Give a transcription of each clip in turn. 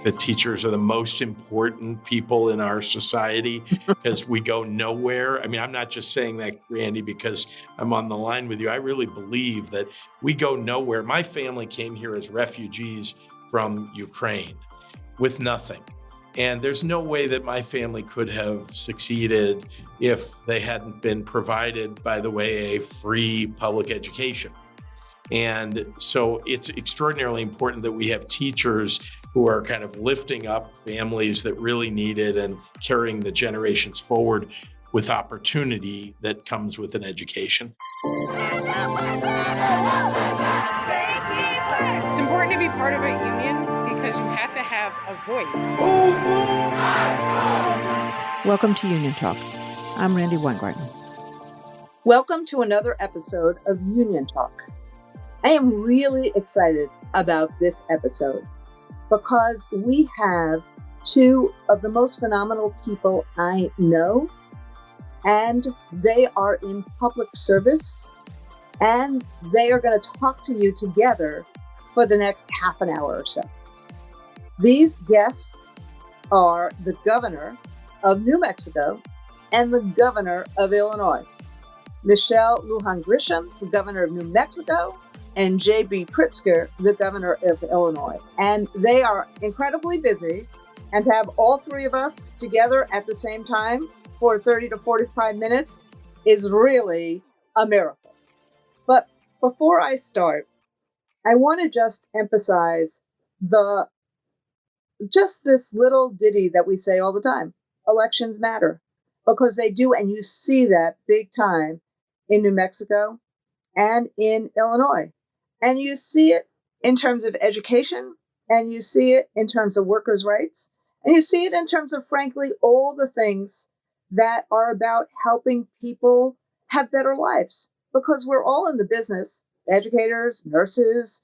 that teachers are the most important people in our society because we go nowhere. I mean, I'm not just saying that, Randy, because I'm on the line with you. I really believe that we go nowhere. My family came here as refugees from Ukraine with nothing. And there's no way that my family could have succeeded if they hadn't been provided, by the way, a free public education. And so it's extraordinarily important that we have teachers who are kind of lifting up families that really need it and carrying the generations forward with opportunity that comes with an education. It's important to be part of a union because you have to have a voice. Welcome to Union Talk. I'm Randi Weingarten. Welcome to another episode of Union Talk. I am really excited about this episode because we have two of the most phenomenal people I know, and they are in public service, and they are going to talk to you together for the next half an hour or so. These guests are the governor of New Mexico and the governor of Illinois, Lujan Grisham, the governor of New Mexico, and J.B. Pritzker, the governor of Illinois. And they are incredibly busy, and to have all three of us together at the same time for 30 to 45 minutes is really a miracle. But before I start, I want to just emphasize this little ditty that we say all the time. Elections matter, because they do, and you see that big time in New Mexico and in Illinois. And you see it in terms of education, and you see it in terms of workers' rights, and you see it in terms of, frankly, all the things that are about helping people have better lives. Because we're all in the business, educators, nurses,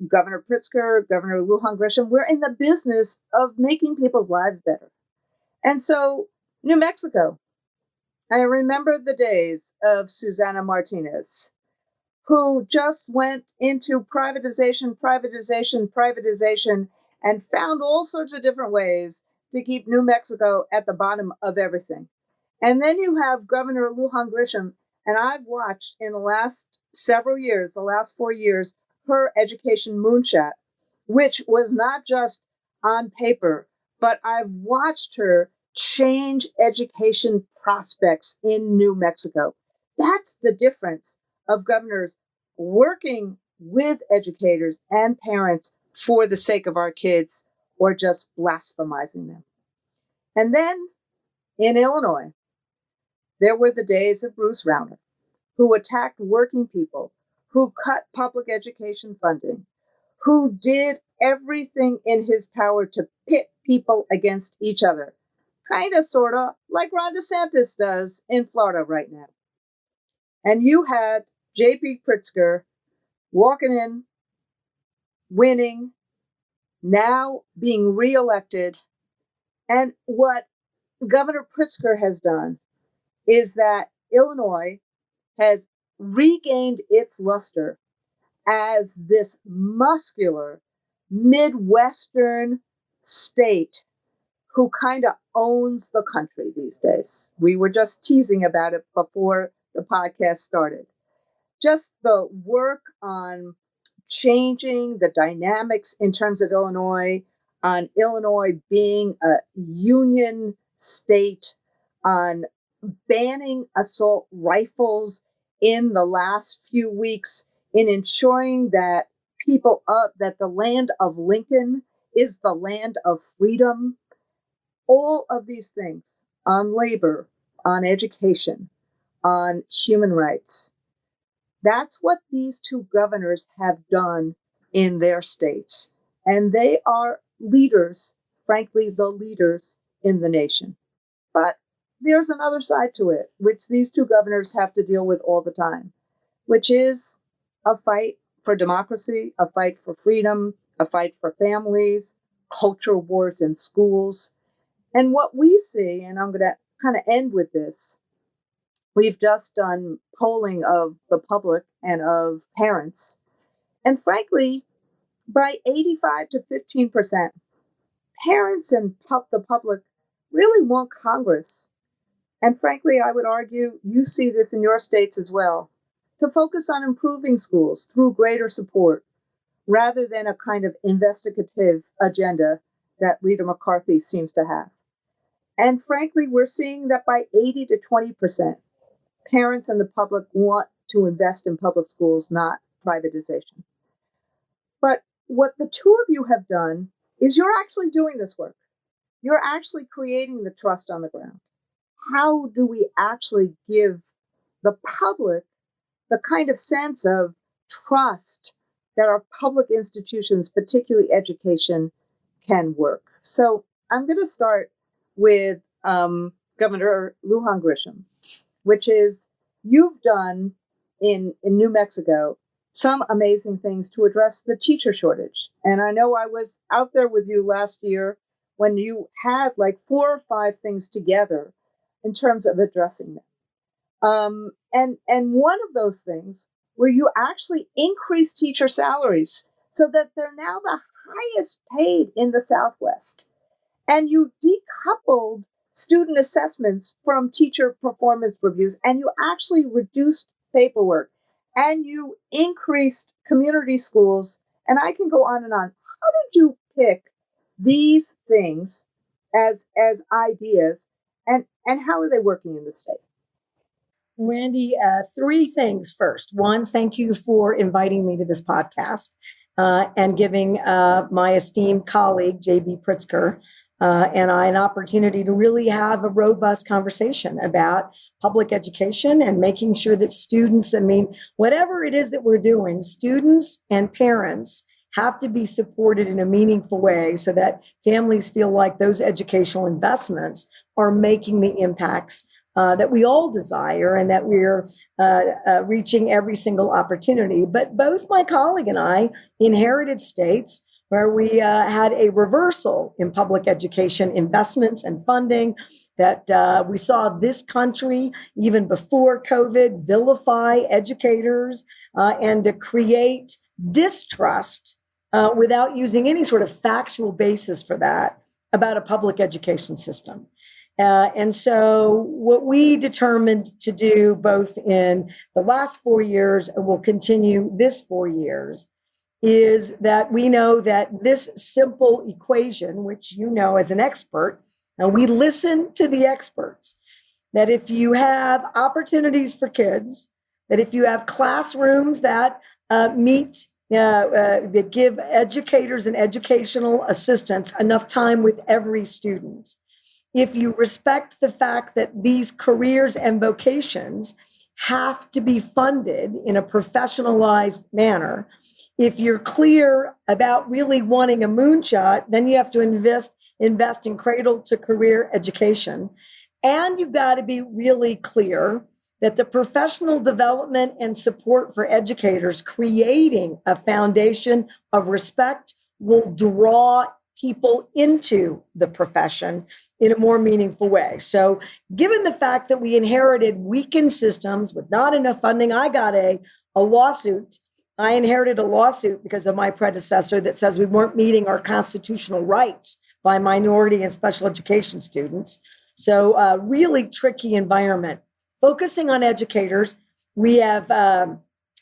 Governor Pritzker, Governor Lujan Grisham, we're in the business of making people's lives better. And so, New Mexico, I remember the days of Susana Martinez, who just went into privatization, and found all sorts of different ways to keep New Mexico at the bottom of everything. And then you have Governor Lujan Grisham, and I've watched in the last several years, the last 4 years, her education moonshot, which was not just on paper, but I've watched her change education prospects in New Mexico. That's the difference of governors working with educators and parents for the sake of our kids, or just blasphemizing them. And then in Illinois, there were the days of Bruce Rauner, who attacked working people, who cut public education funding, who did everything in his power to pit people against each other, kind of, sort of, like Ron DeSantis does in Florida right now. And you had J.B. Pritzker walking in, winning, now being reelected. And what Governor Pritzker has done is that Illinois has regained its luster as this muscular Midwestern state who kind of owns the country these days. We were just teasing about it before the podcast started. Just the work on changing the dynamics in terms of Illinois, on Illinois being a union state, on banning assault rifles in the last few weeks, in ensuring that that the land of Lincoln is the land of freedom. All of these things on labor, on education, on human rights. That's what these two governors have done in their states. And they are leaders, frankly, the leaders in the nation. But there's another side to it, which these two governors have to deal with all the time, which is a fight for democracy, a fight for freedom, a fight for families, culture wars in schools. And what we see, and I'm going to kind of end with this, we've just done polling of the public and of parents. And frankly, by 85 to 15%, parents and the public really want Congress, and frankly, I would argue you see this in your states as well, to focus on improving schools through greater support rather than a kind of investigative agenda that Leader McCarthy seems to have. And frankly, we're seeing that by 80 to 20%, parents and the public want to invest in public schools, not privatization. But what the two of you have done is you're actually doing this work. You're actually creating the trust on the ground. How do we actually give the public the kind of sense of trust that our public institutions, particularly education, can work? So I'm going to start with Governor Lujan Grisham, which is you've done in New Mexico some amazing things to address the teacher shortage. And I know I was out there with you last year when you had like 4 or 5 things together in terms of addressing them. And one of those things where you actually increased teacher salaries so that they're now the highest paid in the Southwest. And you decoupled student assessments from teacher performance reviews, and you actually reduced paperwork, and you increased community schools, and I can go on and on. How did you pick these things as ideas, and how are they working in the state? Randi, 3 things first. One, thank you for inviting me to this podcast and giving my esteemed colleague, J.B. Pritzker, and I an opportunity to really have a robust conversation about public education and making sure that students, whatever it is that we're doing, students and parents have to be supported in a meaningful way so that families feel like those educational investments are making the impacts that we all desire and that we're reaching every single opportunity. But both my colleague and I inherited states where we had a reversal in public education investments and funding, that we saw this country, even before COVID, vilify educators and to create distrust without using any sort of factual basis for that about a public education system. And so what we determined to do both in the last 4 years and will continue this 4 years is that we know that this simple equation, which you know as an expert, and we listen to the experts, that if you have opportunities for kids, that if you have classrooms that that give educators and educational assistants enough time with every student, if you respect the fact that these careers and vocations have to be funded in a professionalized manner, if you're clear about really wanting a moonshot, then you have to invest in cradle to career education. And you've got to be really clear that the professional development and support for educators, creating a foundation of respect, will draw people into the profession in a more meaningful way. So given the fact that we inherited weakened systems with not enough funding, I got a lawsuit. I inherited a lawsuit because of my predecessor that says we weren't meeting our constitutional rights by minority and special education students. So really tricky environment. Focusing on educators, we have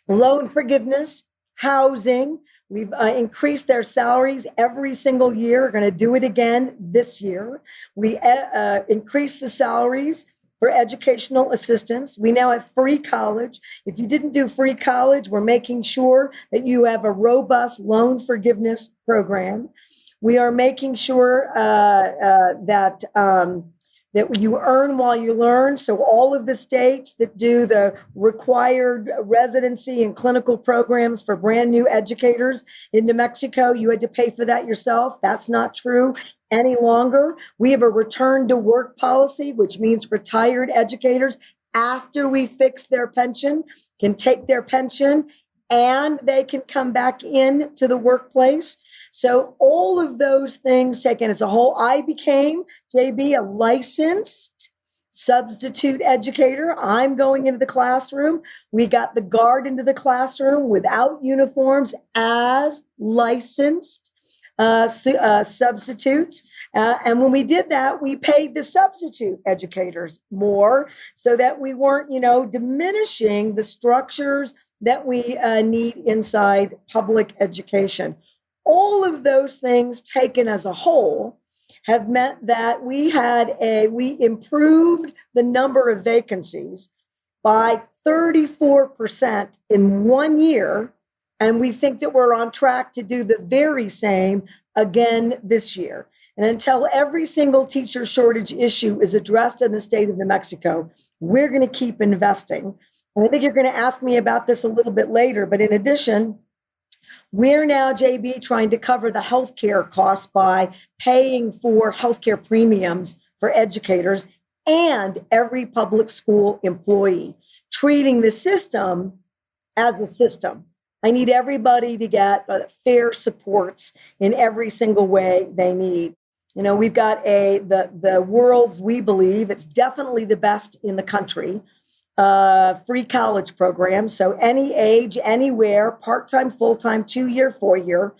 loan forgiveness, housing. We've increased their salaries every single year. We're going to do it again this year. We increased the salaries for educational assistants. We now have free college. If you didn't do free college, we're making sure that you have a robust loan forgiveness program. We are making sure that you earn while you learn. So all of the states that do the required residency and clinical programs for brand new educators in New Mexico, you had to pay for that yourself. That's not true any longer. We have a return to work policy, which means retired educators, after we fix their pension, can take their pension and they can come back in to the workplace. So all of those things taken as a whole, I became, JB, a licensed substitute educator. I'm going into the classroom. We got the guard into the classroom without uniforms as licensed substitutes. And when we did that, we paid the substitute educators more so that we weren't, diminishing the structures that we need inside public education. All of those things taken as a whole have meant that we improved the number of vacancies by 34% in 1 year. And we think that we're on track to do the very same again this year. And until every single teacher shortage issue is addressed in the state of New Mexico, we're going to keep investing. And I think you're going to ask me about this a little bit later. But in addition, we're now, JB, trying to cover the healthcare costs by paying for healthcare premiums for educators and every public school employee, treating the system as a system. I need everybody to get fair supports in every single way they need. We've got the world's, we believe, it's definitely the best in the country, free college program. So any age, anywhere, part-time, full-time, 2-year, 4-year,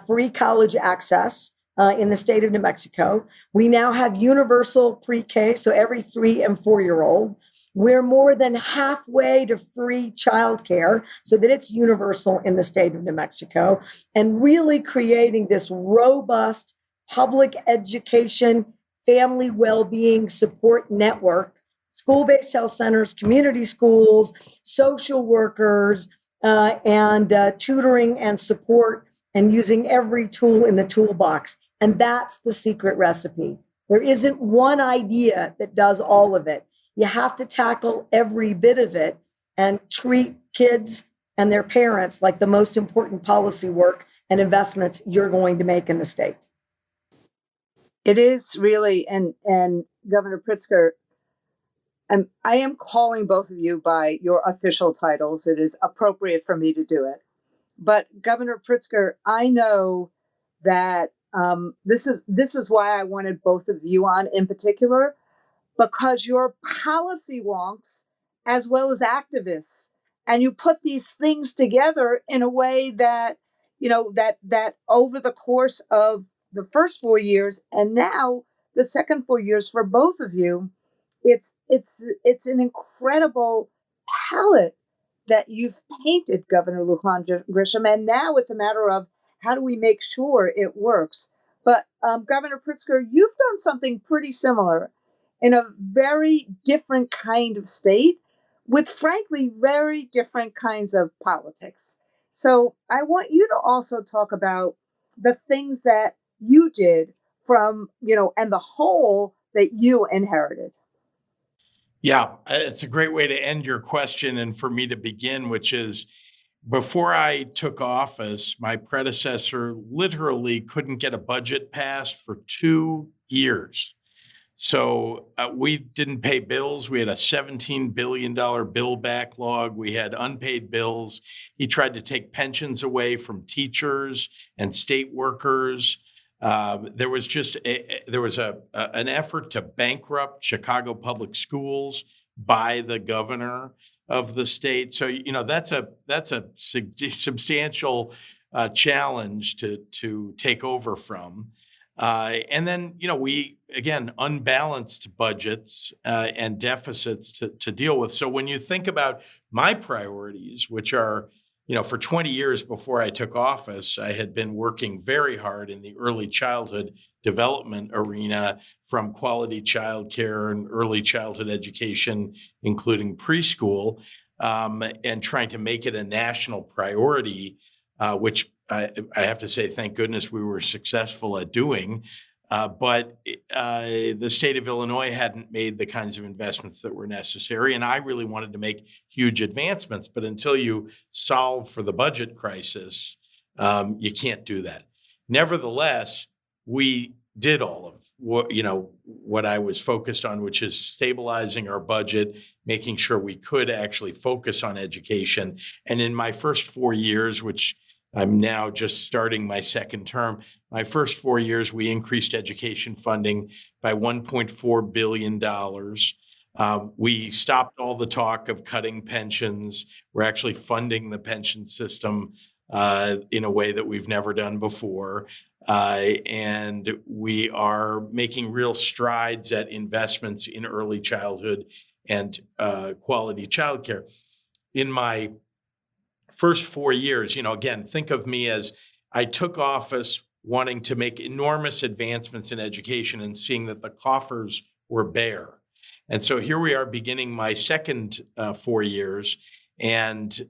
free college access in the state of New Mexico. We now have universal pre-K, so every 3 and 4-year-old. We're more than halfway to free childcare so that it's universal in the state of New Mexico, and really creating this robust public education, family well-being support network, school-based health centers, community schools, social workers, and tutoring and support, and using every tool in the toolbox. And that's the secret recipe. There isn't one idea that does all of it. You have to tackle every bit of it and treat kids and their parents like the most important policy work and investments you're going to make in the state. It is really, and Governor Pritzker, I am calling both of you by your official titles. It is appropriate for me to do it. But Governor Pritzker, I know that this is why I wanted both of you on in particular, because you're policy wonks as well as activists, and you put these things together in a way that that over the course of the first 4 years and now the second 4 years for both of you, it's an incredible palette that you've painted, Governor Lujan Grisham, and now it's a matter of how do we make sure it works. But Governor Pritzker, you've done something pretty similar in a very different kind of state with, frankly, very different kinds of politics. So I want you to also talk about the things that you did from, and the whole that you inherited. Yeah, it's a great way to end your question and for me to begin, which is before I took office, my predecessor literally couldn't get a budget passed for 2 years. So we didn't pay bills. We had a $17 billion bill backlog. We had unpaid bills. He tried to take pensions away from teachers and state workers. There was an effort to bankrupt Chicago public schools by the governor of the state. So that's a substantial challenge to take over from. And then, we, again, unbalanced budgets and deficits to deal with. So when you think about my priorities, which are, for 20 years before I took office, I had been working very hard in the early childhood development arena, from quality childcare and early childhood education, including preschool, and trying to make it a national priority, which I have to say, thank goodness we were successful at doing. But the state of Illinois hadn't made the kinds of investments that were necessary. And I really wanted to make huge advancements. But until you solve for the budget crisis, you can't do that. Nevertheless, we did all of what I was focused on, which is stabilizing our budget, making sure we could actually focus on education. And in my first 4 years, which I'm now just starting my second term, my first 4 years, we increased education funding by $1.4 billion. We stopped all the talk of cutting pensions. We're actually funding the pension system in a way that we've never done before. And we are making real strides at investments in early childhood and quality childcare. In my first 4 years, again, think of me as I took office wanting to make enormous advancements in education and seeing that the coffers were bare. And so here we are beginning my second 4 years, and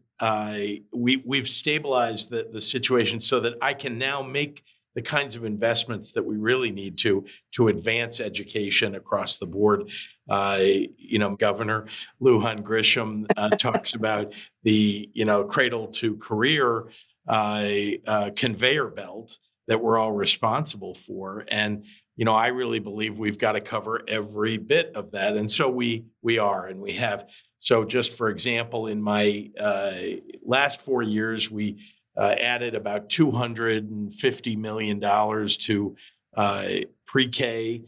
we've stabilized the situation so that I can now make the kinds of investments that we really need to advance education across the board. Governor Lujan Grisham talks about the cradle to career conveyor belt that we're all responsible for, and I really believe we've got to cover every bit of that, and so we are, and we have. So, just for example, in my last 4 years, we added about $250 million to pre-K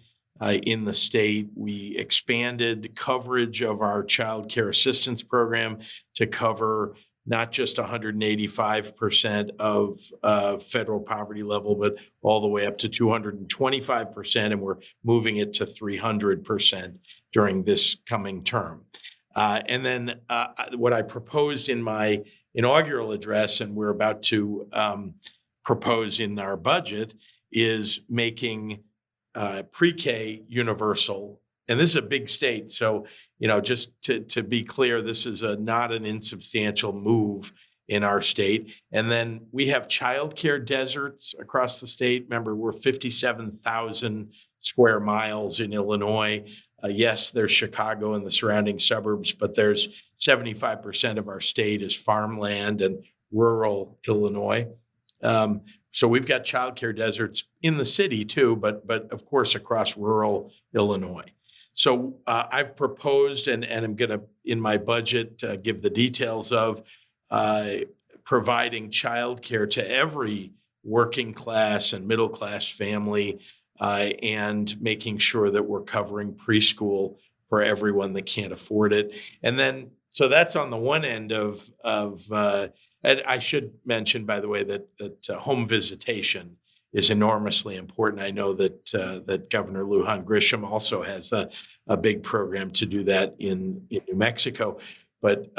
in the state. We expanded coverage of our child care assistance program to cover not just 185% of federal poverty level, but all the way up to 225%, and we're moving it to 300% during this coming term. And then what I proposed in my inaugural address, and we're about to propose in our budget, is making pre-K universal. And this is a big state. So, just to be clear, this is not an insubstantial move in our state. And then we have childcare deserts across the state. Remember, we're 57,000 square miles in Illinois. Yes, there's Chicago and the surrounding suburbs, but there's 75% of our state is farmland and rural Illinois. So we've got childcare deserts in the city too, but of course across rural Illinois. So I've proposed, and I'm going to, in my budget, give the details of providing childcare to every working class and middle class family, and making sure that we're covering preschool for everyone that can't afford it. And then, so that's on the one end of and I should mention, by the way, that home visitation is enormously important. I know that Governor Lujan Grisham also has a big program to do that in New Mexico, but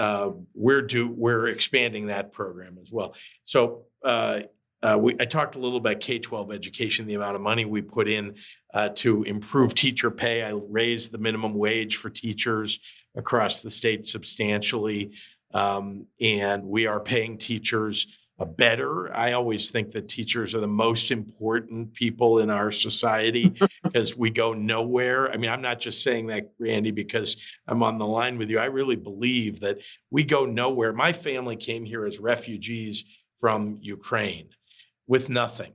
we're expanding that program as well. So I talked a little about K-12 education, the amount of money we put in to improve teacher pay. I raised the minimum wage for teachers across the state substantially, and we are paying teachers better. I always think that teachers are the most important people in our society because we go nowhere. I mean, I'm not just saying that, Randy, because I'm on the line with you. I really believe that we go nowhere. My family came here as refugees from Ukraine with nothing.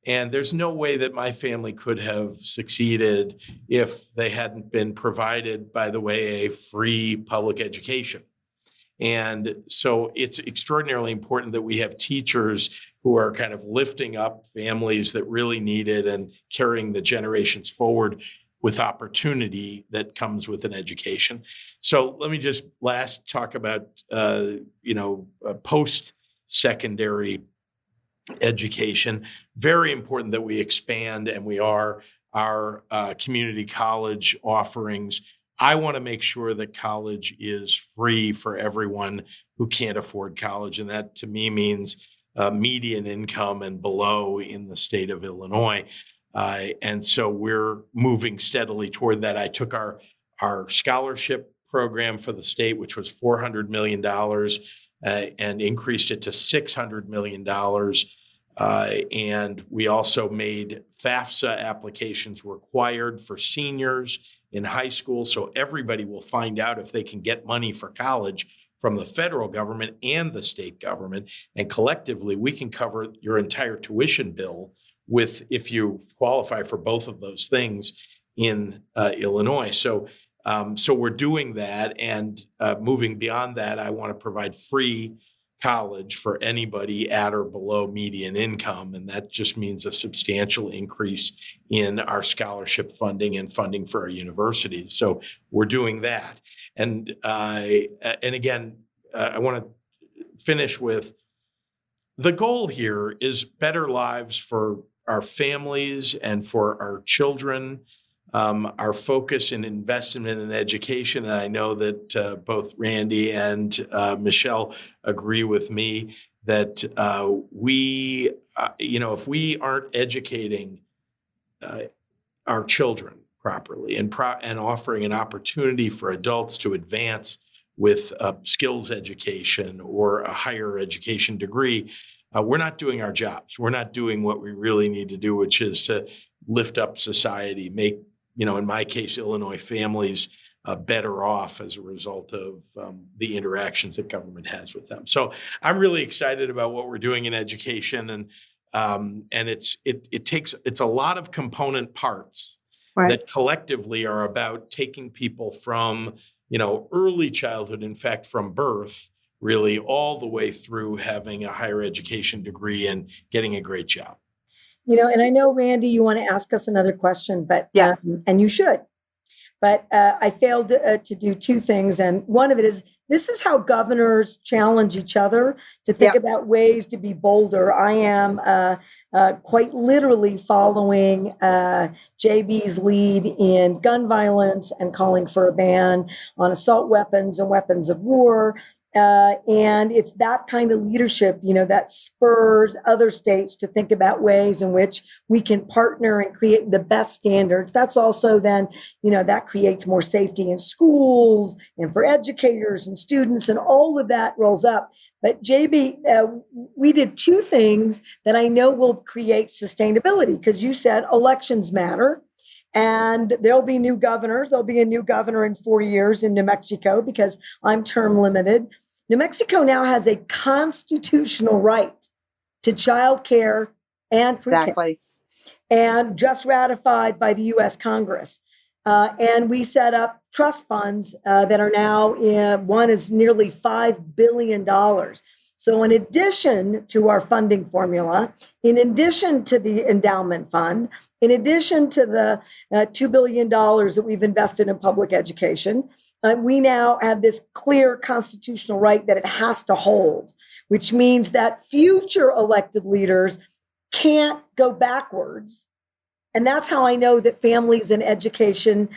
And there's no way that my family could have succeeded if they hadn't been provided, by the way, a free public education. And so it's extraordinarily important that we have teachers who are kind of lifting up families that really need it and carrying the generations forward with opportunity that comes with an education. So let me just last talk about, post-secondary education. Very important that we expand, and we are, our community college offerings. I want to make sure that college is free for everyone who can't afford college. And that to me means median income and below in the state of Illinois. And so we're moving steadily toward that. I took our scholarship program for the state, which was $400 million, and increased it to $600 million. And we also made FAFSA applications required for seniors in high school, so everybody will find out if they can get money for college from the federal government and the state government. And collectively, we can cover your entire tuition bill if you qualify for both of those things in Illinois. So we're doing that, and moving beyond that, I want to provide free college for anybody at or below median income. And that just means a substantial increase in our scholarship funding and funding for our universities. So we're doing that. And again, I want to finish with the goal here is better lives for our families and for our children. Our focus and investment in education, and I know that both Randy and Michelle agree with me that we, if we aren't educating our children properly and offering an opportunity for adults to advance with skills education or a higher education degree, we're not doing our jobs. We're not doing what we really need to do, which is to lift up society, make, in my case, Illinois families better off as a result of the interactions that government has with them. So I'm really excited about what we're doing in education, and it's a lot of component parts that collectively are about taking people from early childhood, in fact, from birth, really all the way through having a higher education degree and getting a great job. And I know, Randy, you want to ask us another question, but and you should. But I failed to do two things. And one of it is, this is how governors challenge each other to think about ways to be bolder. I am quite literally following JB's lead in gun violence and calling for a ban on assault weapons and weapons of war. And it's that kind of leadership, that spurs other states to think about ways in which we can partner and create the best standards. That's also then, that creates more safety in schools and for educators and students, and all of that rolls up. But JB, we did two things that I know will create sustainability, because you said elections matter. And there'll be new governors. There'll be a new governor in 4 years in New Mexico because I'm term limited. New Mexico now has a constitutional right to child care and pre-K, and just ratified by the U.S. Congress. And we set up trust funds that are now one is nearly $5 billion. So in addition to our funding formula, in addition to the endowment fund, in addition to the $2 billion that we've invested in public education, we now have this clear constitutional right that it has to hold, which means that future elected leaders can't go backwards. And that's how I know that families and education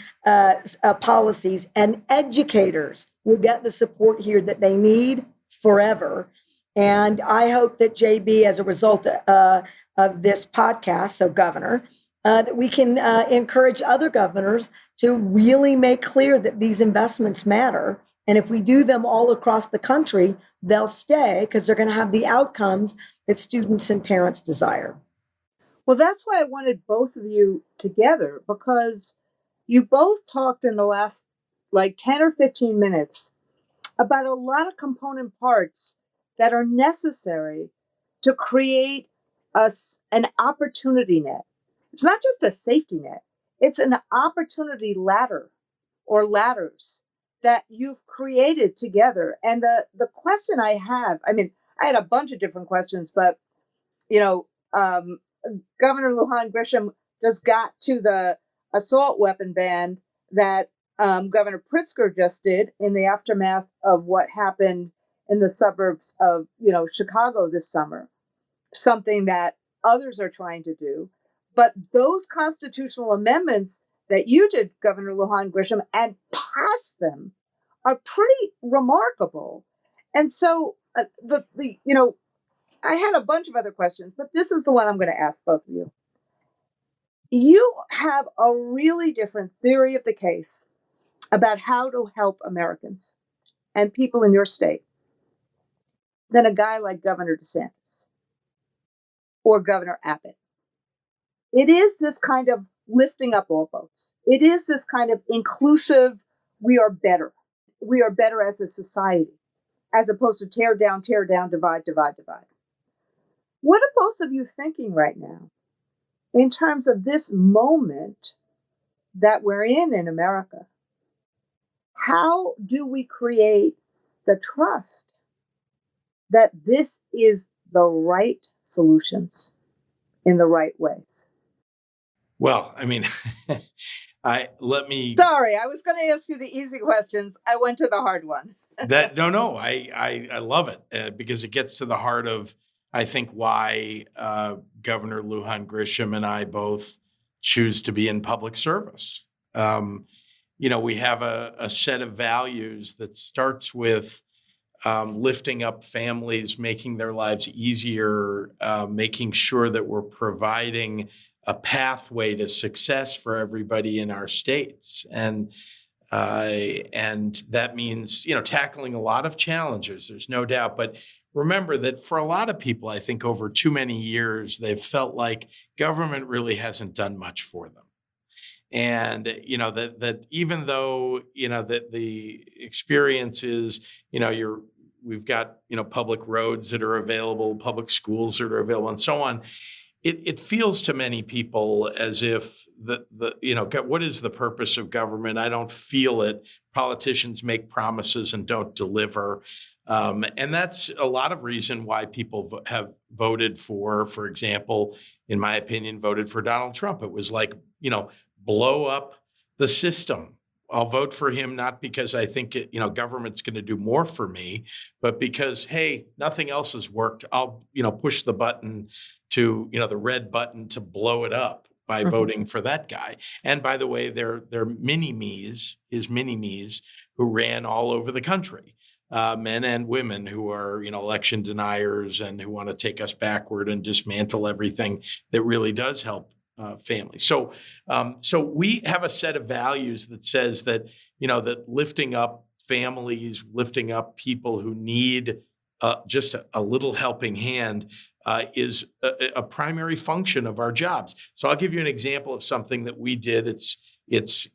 policies and educators will get the support here that they need forever. And I hope that JB, as a result of this podcast, so Governor, that we can encourage other governors to really make clear that these investments matter. And if we do them all across the country, they'll stay because they're going to have the outcomes that students and parents desire. Well, that's why I wanted both of you together, because you both talked in the last 10 or 15 minutes about a lot of component parts that are necessary to create an opportunity net. It's not just a safety net. It's an opportunity ladder or ladders that you've created together. And the question I have, I had a bunch of different questions, but, Governor Lujan Grisham just got to the assault weapon ban that Governor Pritzker just did in the aftermath of what happened in the suburbs of, Chicago this summer, something that others are trying to do. But those constitutional amendments that you did, Governor Lujan Grisham, and passed them are pretty remarkable. And so I had a bunch of other questions, but this is the one I'm going to ask both of you. You have a really different theory of the case about how to help Americans and people in your state than a guy like Governor DeSantis or Governor Abbott. It is this kind of lifting up all boats. It is this kind of inclusive, we are better. We are better as a society, as opposed to tear down, divide, divide, divide. What are both of you thinking right now in terms of this moment that we're in America? How do we create the trust that this is the right solutions in the right ways? Well, Sorry, I was going to ask you the easy questions. I went to the hard one. I love it because it gets to the heart of I think, why Governor Lujan Grisham and I both choose to be in public service. We have a set of values that starts with lifting up families, making their lives easier, making sure that we're providing a pathway to success for everybody in our states. And that means, tackling a lot of challenges, there's no doubt. But remember that for a lot of people, I think over too many years, they've felt like government really hasn't done much for them. And, that even though, that the experience is, we've got, public roads that are available, public schools that are available, and so on. It feels to many people as if what is the purpose of government? I don't feel it. Politicians make promises and don't deliver. And that's a lot of reason why people have voted for example, in my opinion, voted for Donald Trump. It was like, blow up the system. I'll vote for him not because I think government's going to do more for me, but because, hey, nothing else has worked. I'll push the button to the red button to blow it up by voting for that guy. And by the way, they're his mini me's who ran all over the country, men and women who are election deniers and who want to take us backward and dismantle everything that really does help families. So we have a set of values that says that, that lifting up families, lifting up people who need just a little helping hand is a primary function of our jobs. So I'll give you an example of something that we did. It's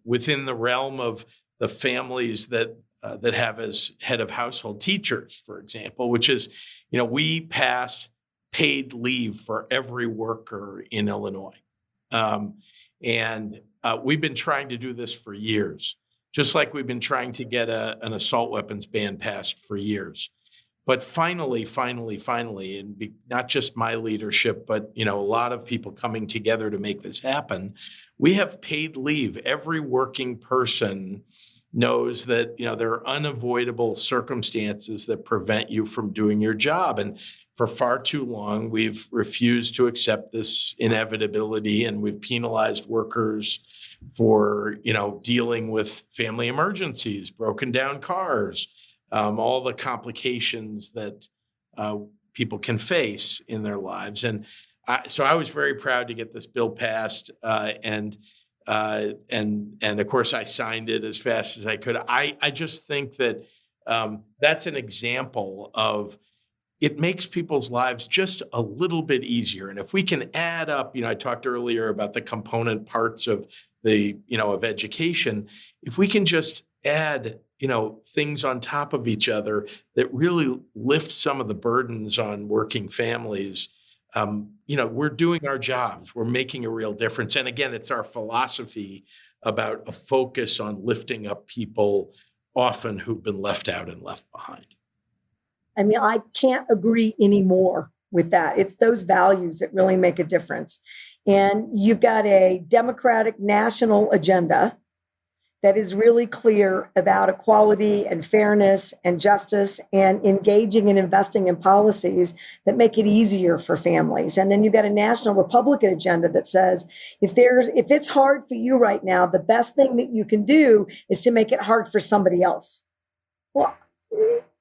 within the realm of the families that have as head of household teachers, for example, which is, we passed paid leave for every worker in Illinois. And we've been trying to do this for years, just like we've been trying to get an assault weapons ban passed for years. But finally, and not just my leadership, but a lot of people coming together to make this happen, we have paid leave. Every working person knows that there are unavoidable circumstances that prevent you from doing your job. And for far too long, we've refused to accept this inevitability, and we've penalized workers for dealing with family emergencies, broken down cars, all the complications that people can face in their lives. And so I was very proud to get this bill passed, and of course I signed it as fast as I could. I just think that that's an example of, it makes people's lives just a little bit easier. And if we can add up, I talked earlier about the component parts of of education. If we can just add, things on top of each other that really lift some of the burdens on working families, we're doing our jobs. We're making a real difference. And again, it's our philosophy about a focus on lifting up people often who've been left out and left behind. I mean, I can't agree anymore with that. It's those values that really make a difference. And you've got a Democratic national agenda that is really clear about equality and fairness and justice and engaging and investing in policies that make it easier for families. And then you've got a national Republican agenda that says, if it's hard for you right now, the best thing that you can do is to make it hard for somebody else. Well,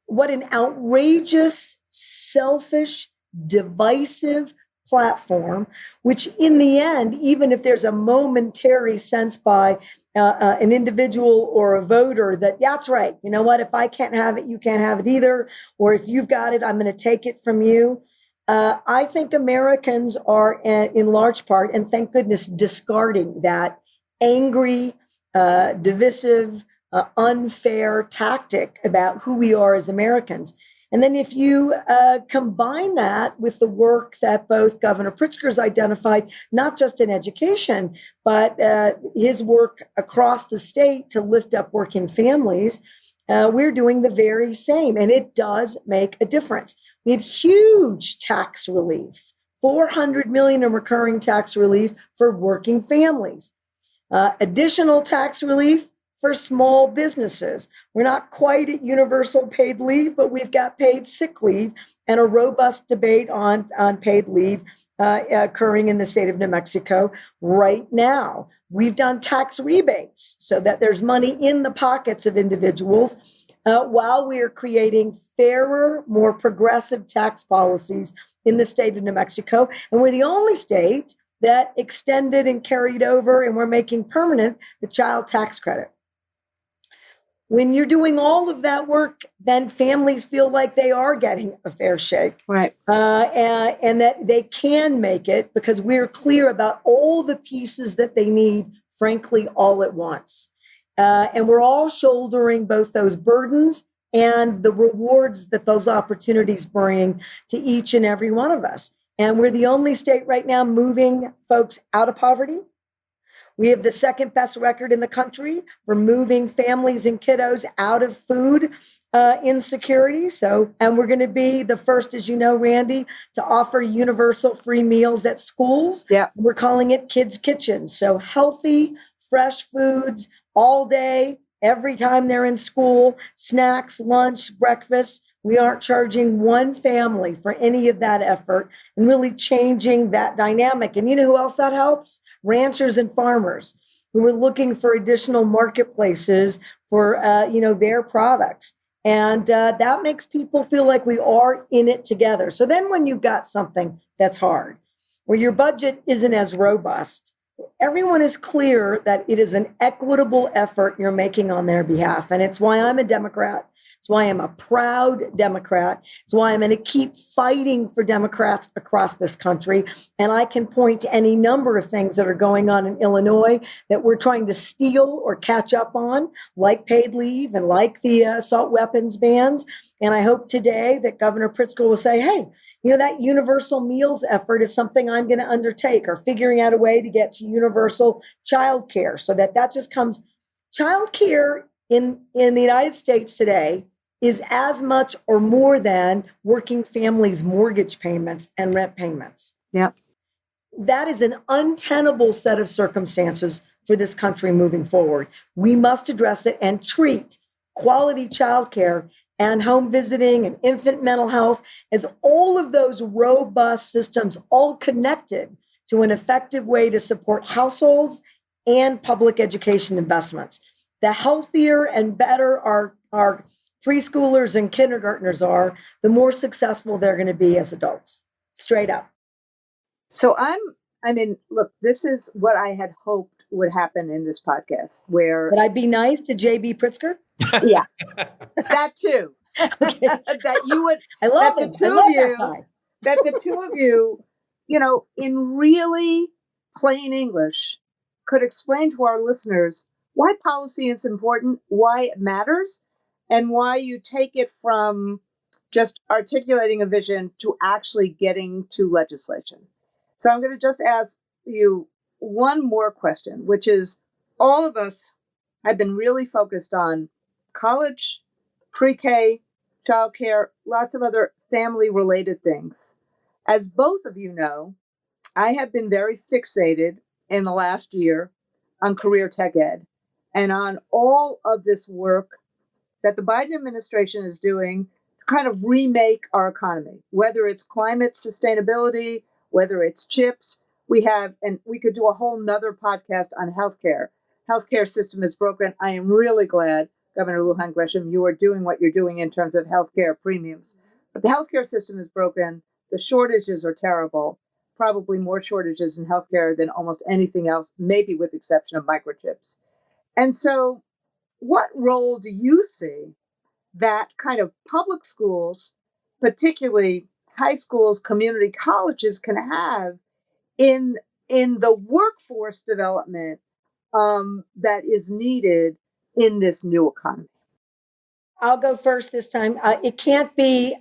what an outrageous, selfish, divisive platform, which in the end, even if there's a momentary sense by an individual or a voter that, yeah, that's right, you know what, if I can't have it, you can't have it either, or if you've got it, I'm going to take it from you. I think Americans are in large part, and thank goodness, discarding that angry, divisive, unfair tactic about who we are as Americans. And then if you combine that with the work that both Governor Pritzker's identified, not just in education, but his work across the state to lift up working families, we're doing the very same. And it does make a difference. We have huge tax relief, $400 million in recurring tax relief for working families. Additional tax relief for small businesses. We're not quite at universal paid leave, but we've got paid sick leave and a robust debate on paid leave occurring in the state of New Mexico right now. We've done tax rebates so that there's money in the pockets of individuals while we are creating fairer, more progressive tax policies in the state of New Mexico. And we're the only state that extended and carried over, and we're making permanent the child tax credit. When you're doing all of that work, then families feel like they are getting a fair shake. Right. And that they can make it because we're clear about all the pieces that they need, frankly, all at once. And we're all shouldering both those burdens and the rewards that those opportunities bring to each and every one of us. And we're the only state right now moving folks out of poverty. We have the second best record in the country for moving families and kiddos out of food insecurity. And we're going to be the first, as you know, Randy, to offer universal free meals at schools. Yeah. We're calling it Kids Kitchen. So healthy, fresh foods all day, every time they're in school, snacks, lunch, breakfast. We aren't charging one family for any of that effort and really changing that dynamic. And you know who else that helps? Ranchers and farmers who are looking for additional marketplaces for their products. And that makes people feel like we are in it together. So then when you've got something that's hard, where your budget isn't as robust, everyone is clear that it is an equitable effort you're making on their behalf. And it's why I'm a Democrat. It's why I'm a proud Democrat. It's why I'm going to keep fighting for Democrats across this country. And I can point to any number of things that are going on in Illinois that we're trying to steal or catch up on, like paid leave and like the assault weapons bans. And I hope today that Governor Pritzker will say, hey, that universal meals effort is something I'm going to undertake, or figuring out a way to get to universal child care so that just comes. Child care in the United States today is as much or more than working families' mortgage payments and rent payments. Yeah. That is an untenable set of circumstances for this country moving forward. We must address it and treat quality childcare and home visiting and infant mental health as all of those robust systems, all connected to an effective way to support households and public education investments. The healthier and better our preschoolers and kindergartners are, the more successful they're going to be as adults. Straight up. So look, this is what I had hoped would happen in this podcast, where Would I be nice to JB Pritzker? Yeah, that too. Okay. That you would. I love that him. the two I love of you. that guy. That the two of you, in really plain English, could explain to our listeners why policy is important, why it matters, and why you take it from just articulating a vision to actually getting to legislation. So I'm going to just ask you one more question, which is, all of us have been really focused on college, pre-K, childcare, lots of other family-related things. As both of you know, I have been very fixated in the last year on career tech ed and on all of this work that the Biden administration is doing to kind of remake our economy, whether it's climate sustainability, whether it's chips. We could do a whole nother podcast on healthcare. Healthcare system is broken. I am really glad, Governor Lujan Grisham, you are doing what you're doing in terms of healthcare premiums. But the healthcare system is broken. The shortages are terrible, probably more shortages in healthcare than almost anything else, maybe with the exception of microchips. And so what role do you see that kind of public schools, particularly high schools, community colleges, can have in the workforce development that is needed in this new economy? I'll go first this time. It can't be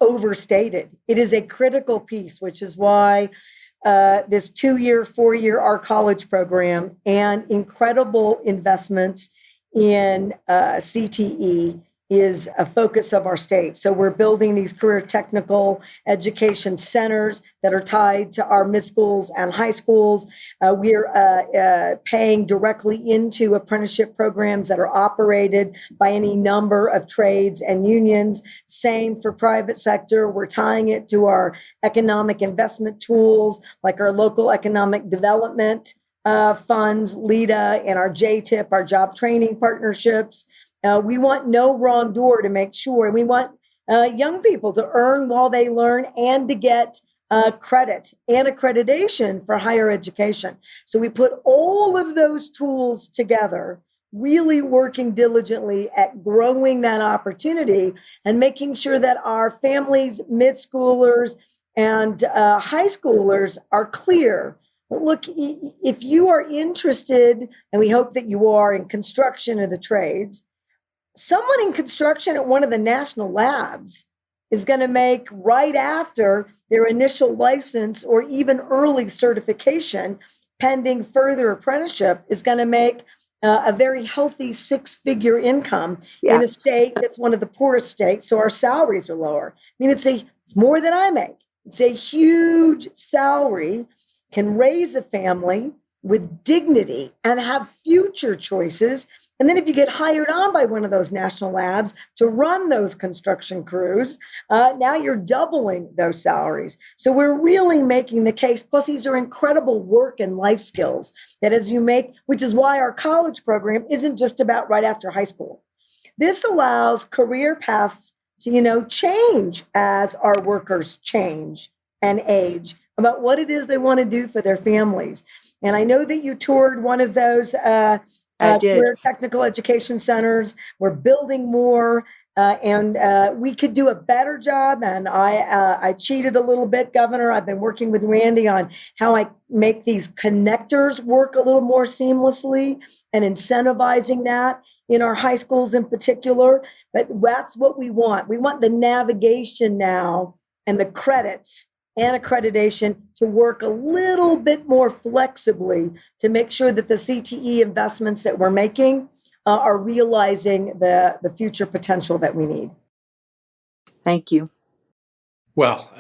overstated. It is a critical piece, which is why this 2-year, 4-year Our College program and incredible investments in CTE is a focus of our state. So we're building these career technical education centers that are tied to our mid schools and high schools. We're paying directly into apprenticeship programs that are operated by any number of trades and unions. Same for private sector. We're tying it to our economic investment tools, like our local economic development funds, LEDA, and our JTIP, our job training partnerships. We want no wrong door to make sure, and we want young people to earn while they learn and to get credit and accreditation for higher education. So we put all of those tools together, really working diligently at growing that opportunity and making sure that our families, mid-schoolers, and high schoolers are clear. Look, if you are interested, and we hope that you are, in construction or the trades, someone in construction at one of the national labs is going to make, right after their initial license or even early certification, pending further apprenticeship, is going to make a very healthy six-figure income in a state that's one of the poorest states, so our salaries are lower. I mean, it's more than I make. It's a huge salary, can raise a family with dignity and have future choices. And then if you get hired on by one of those national labs to run those construction crews, now you're doubling those salaries. So we're really making the case. Plus, these are incredible work and life skills that as you make, which is why our college program isn't just about right after high school. This allows career paths to, change as our workers change and age, about what it is they want to do for their families. And I know that you toured one of those career technical education centers. We're building more, and we could do a better job. And I cheated a little bit, Governor. I've been working with Randy on how I make these connectors work a little more seamlessly and incentivizing that in our high schools in particular. But that's what we want. We want the navigation now and the credits and accreditation to work a little bit more flexibly to make sure that the CTE investments that we're making are realizing the future potential that we need. Thank you. Well,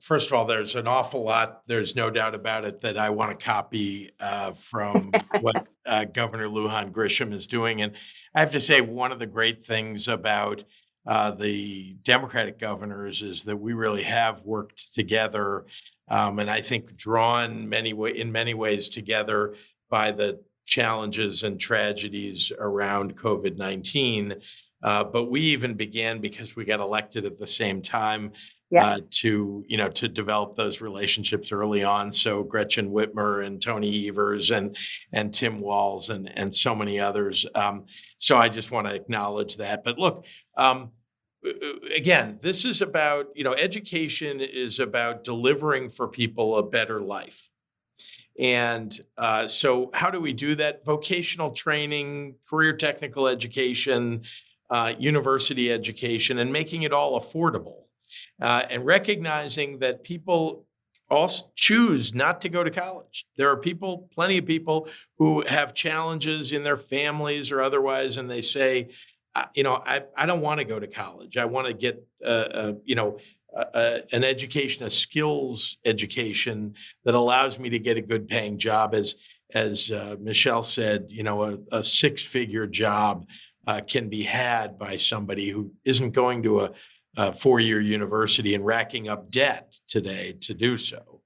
first of all, there's an awful lot, there's no doubt about it, that I want to copy from what Governor Lujan Grisham is doing. And I have to say, one of the great things about the Democratic governors is that we really have worked together, and I think drawn in many ways together by the challenges and tragedies around COVID-19. But we even began, because we got elected at the same time, to develop those relationships early on. So Gretchen Whitmer and Tony Evers and Tim Walz and so many others. So I just want to acknowledge that. But look, again, this is about, education is about delivering for people a better life. And so how do we do that? Vocational training, career technical education, university education, and making it all affordable. And recognizing that people also choose not to go to college. There are plenty of people who have challenges in their families or otherwise, and they say, I don't want to go to college. I want to get, an education, a skills education that allows me to get a good paying job. As Michelle said, a six-figure job can be had by somebody who isn't going to a 4-year university and racking up debt today to do so.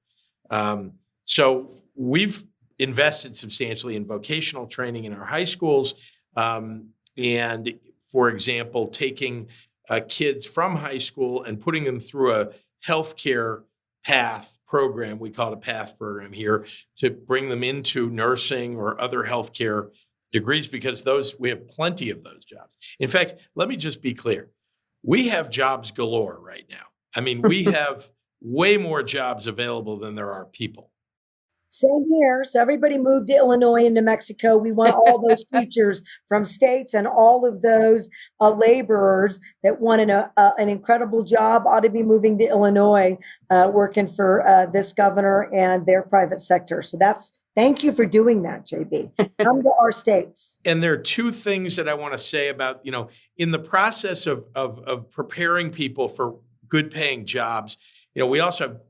So we've invested substantially in vocational training in our high schools. And for example, taking kids from high school and putting them through a healthcare path program, we call it a PATH program here, to bring them into nursing or other healthcare degrees, because we have plenty of those jobs. In fact, let me just be clear. We have jobs galore right now. I mean, we have way more jobs available than there are people. Same here. So everybody moved to Illinois and New Mexico. We want all those teachers from states, and all of those laborers that want an incredible job ought to be moving to Illinois, working for this governor and their private sector. So that's Thank you for doing that, JB. Come to our states. And there are two things that I want to say about, in the process of preparing people for good paying jobs, we also have,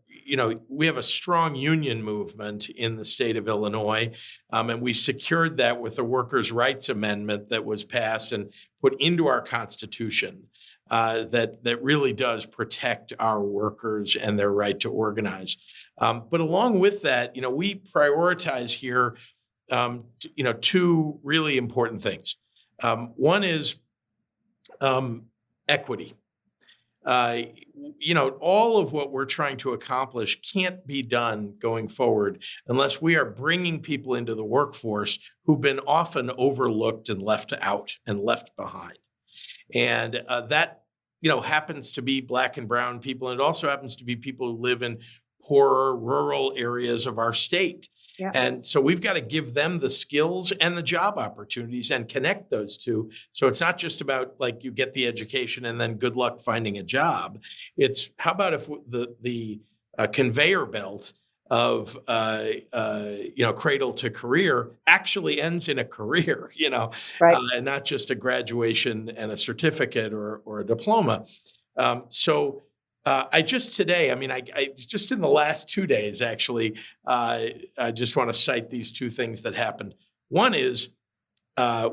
we have a strong union movement in the state of Illinois. And we secured that with the Workers' Rights Amendment that was passed and put into our Constitution that really does protect our workers and their right to organize. But along with that, we prioritize here two really important things. One is equity. All of what we're trying to accomplish can't be done going forward unless we are bringing people into the workforce who've been often overlooked and left out and left behind. And that, happens to be Black and brown people. And it also happens to be people who live in poorer rural areas of our state. Yeah. And so we've got to give them the skills and the job opportunities and connect those two. So it's not just about like you get the education and then good luck finding a job. It's how about if the conveyor belt of cradle to career actually ends in a career, Right. And not just a graduation and a certificate or a diploma. I just today, I just in the last 2 days, actually, I just want to cite these two things that happened. One is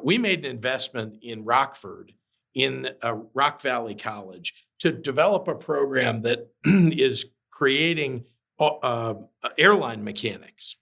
we made an investment in Rockford, in Rock Valley College, to develop a program that is creating airline mechanics.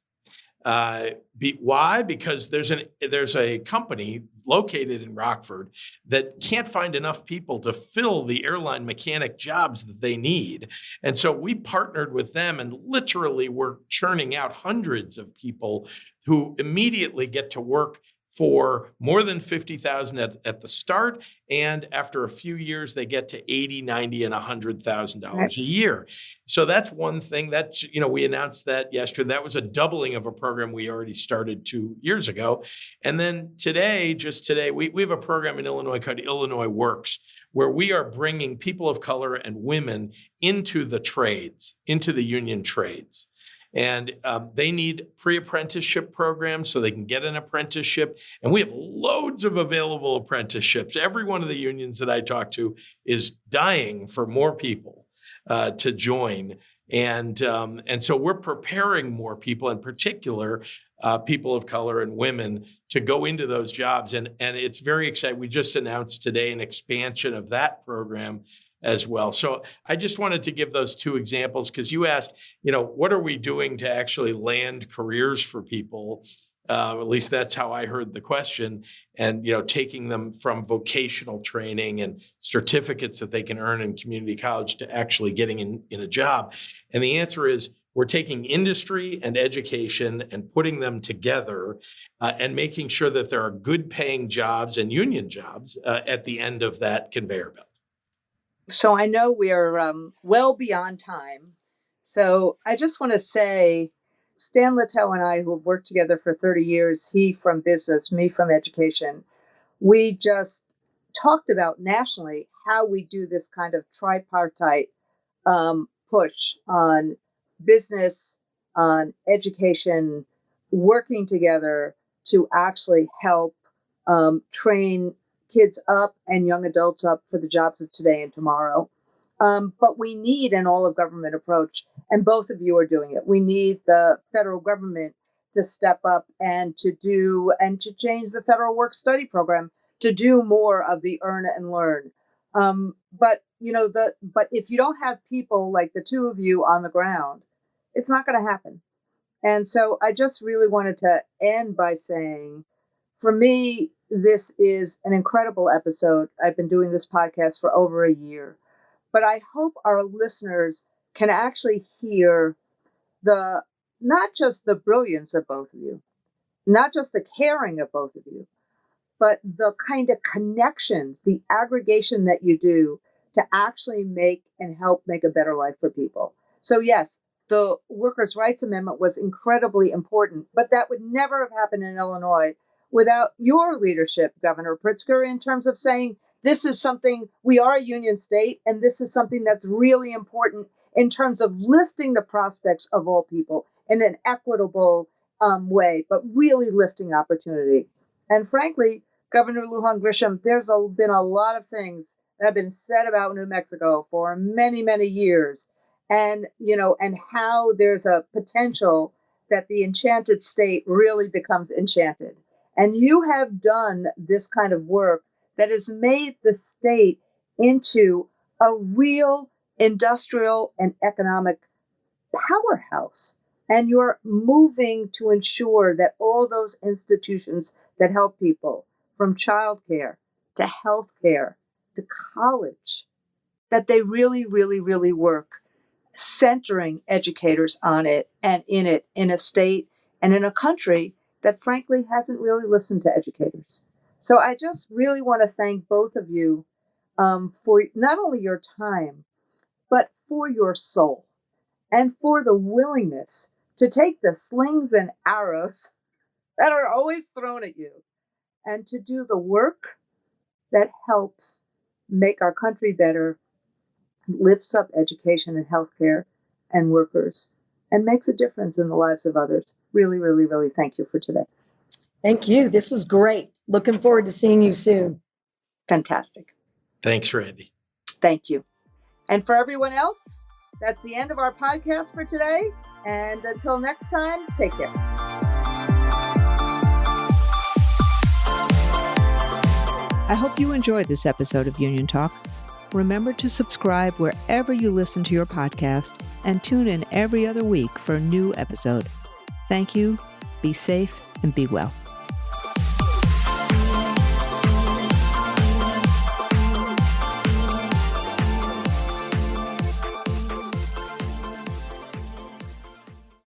Why? Because there's a company located in Rockford that can't find enough people to fill the airline mechanic jobs that they need. And so we partnered with them and literally we're churning out hundreds of people who immediately get to work for more than $50,000 at the start. And after a few years, they get to $80,000, $90,000, and $100,000 a year. So that's one thing that, we announced that yesterday. That was a doubling of a program we already started 2 years ago. And then just today, we have a program in Illinois called Illinois Works, where we are bringing people of color and women into the trades, into the union trades. And they need pre-apprenticeship programs so they can get an apprenticeship. And we have loads of available apprenticeships. Every one of the unions that I talk to is dying for more people to join. And so we're preparing more people, in particular, people of color and women, to go into those jobs. And it's very exciting. We just announced today an expansion of that program as well. So I just wanted to give those two examples because you asked, what are we doing to actually land careers for people? At least that's how I heard the question. And, taking them from vocational training and certificates that they can earn in community college to actually getting in a job. And the answer is we're taking industry and education and putting them together and making sure that there are good paying jobs and union jobs at the end of that conveyor belt. So I know we are well beyond time. So I just want to say, Stan Littell and I, who have worked together for 30 years, he from business, me from education, we just talked about nationally how we do this kind of tripartite push on business, on education, working together to actually help train kids up and young adults up for the jobs of today and tomorrow. But we need an all-of-government approach, and both of you are doing it. We need the federal government to step up and to change the federal work study program to do more of the earn and learn. But if you don't have people like the two of you on the ground, it's not going to happen. And so I just really wanted to end by saying, for me, this is an incredible episode. I've been doing this podcast for over a year, but I hope our listeners can actually hear not just the brilliance of both of you, not just the caring of both of you, but the kind of connections, the aggregation that you do to actually make and help make a better life for people. So yes, the Workers' Rights Amendment was incredibly important, but that would never have happened in Illinois without your leadership, Governor Pritzker, in terms of saying, this is something, we are a union state, and this is something that's really important in terms of lifting the prospects of all people in an equitable way, but really lifting opportunity. And frankly, Governor Lujan Grisham, there's been a lot of things that have been said about New Mexico for many, many years. And, and how there's a potential that the enchanted state really becomes enchanted. And you have done this kind of work that has made the state into a real industrial and economic powerhouse. And you're moving to ensure that all those institutions that help people, from childcare to healthcare to college, that they really, really, really work, centering educators on it and in a state and in a country that frankly hasn't really listened to educators. So I just really want to thank both of you for not only your time, but for your soul and for the willingness to take the slings and arrows that are always thrown at you and to do the work that helps make our country better, lifts up education and healthcare and workers, and makes a difference in the lives of others. Really, really, really thank you for today. Thank you. This was great. Looking forward to seeing you soon. Fantastic. Thanks, Randy. Thank you. And for everyone else, that's the end of our podcast for today. And until next time, take care. I hope you enjoyed this episode of Union Talk. Remember to subscribe wherever you listen to your podcast and tune in every other week for a new episode. Thank you, be safe, and be well.